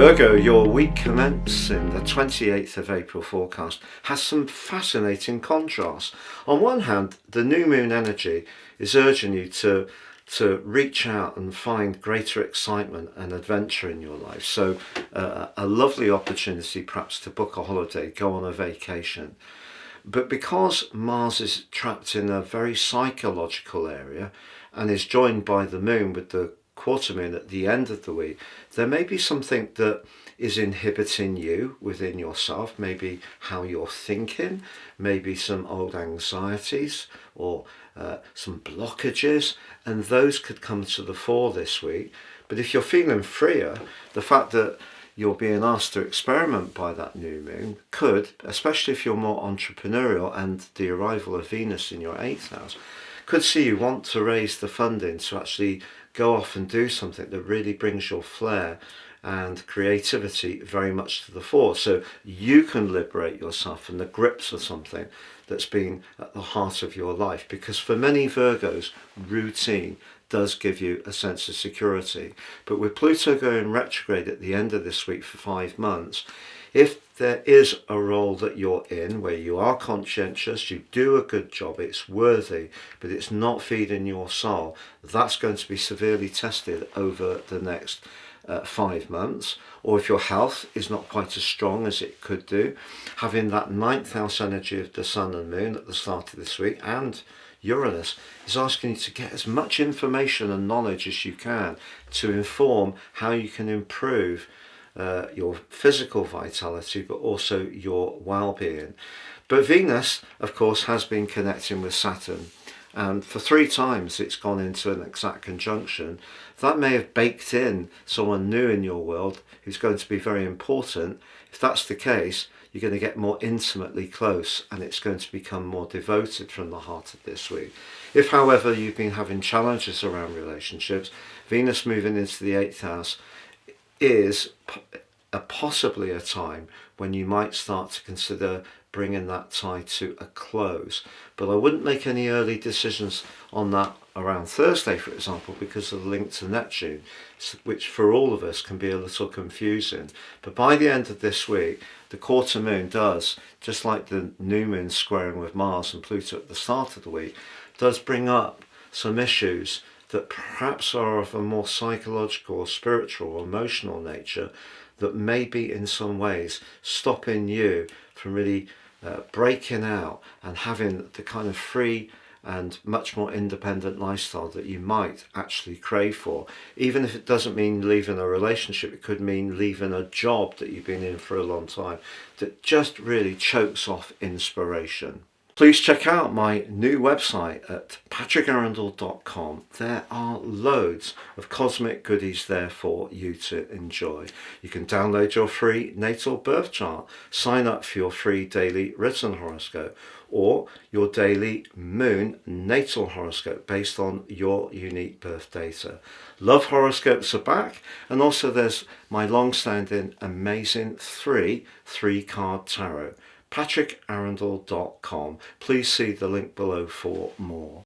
Virgo, your week commencing the 28th of April forecast has some fascinating contrasts. On one hand, the new moon energy is urging you to reach out and find greater excitement and adventure in your life. So a lovely opportunity perhaps to book a holiday, go on a vacation. But because Mars is trapped in a very psychological area and is joined by the moon with the quarter moon at the end of the week, there may be something that is inhibiting you within yourself, maybe how you're thinking, maybe some old anxieties or some blockages, and those could come to the fore this week. But if you're feeling freer, the fact that you're being asked to experiment by that new moon could, especially if you're more entrepreneurial and the arrival of Venus in your 8th house, could see you want to raise the funding to actually go off and do something that really brings your flair and creativity very much to the fore, so you can liberate yourself from the grips of something that's been at the heart of your life. Because for many Virgos, routine does give you a sense of security. But with Pluto going retrograde at the end of this week for 5 months, if there is a role that you're in where you are conscientious, you do a good job, it's worthy, but it's not feeding your soul, that's going to be severely tested over the next 5 months. Or if your health is not quite as strong as it could do, having that 9th house energy of the sun and moon at the start of this week and Uranus is asking you to get as much information and knowledge as you can to inform how you can improve your physical vitality, but also your well-being. But Venus, of course, has been connecting with Saturn, and for 3 times it's gone into an exact conjunction. That may have baked in someone new in your world who's going to be very important. If that's the case, you're going to get more intimately close and it's going to become more devoted from the heart of this week. If, however, you've been having challenges around relationships, Venus moving into the 8th house is possibly a time when you might start to consider bringing that tie to a close. But I wouldn't make any early decisions on that around Thursday, for example, because of the link to Neptune, which for all of us can be a little confusing. But by the end of this week, the quarter moon does, just like the new moon squaring with Mars and Pluto at the start of the week, does bring up some issues that perhaps are of a more psychological or spiritual or emotional nature that may be in some ways stopping you from really breaking out and having the kind of free and much more independent lifestyle that you might actually crave for. Even if it doesn't mean leaving a relationship, it could mean leaving a job that you've been in for a long time that just really chokes off inspiration. Please check out my new website at patrickarundell.com. There are loads of cosmic goodies there for you to enjoy. You can download your free natal birth chart, sign up for your free daily written horoscope, or your daily moon natal horoscope based on your unique birth data. Love horoscopes are back, and also there's my long-standing amazing three-card tarot. patrickarundell.com. Please see the link below for more.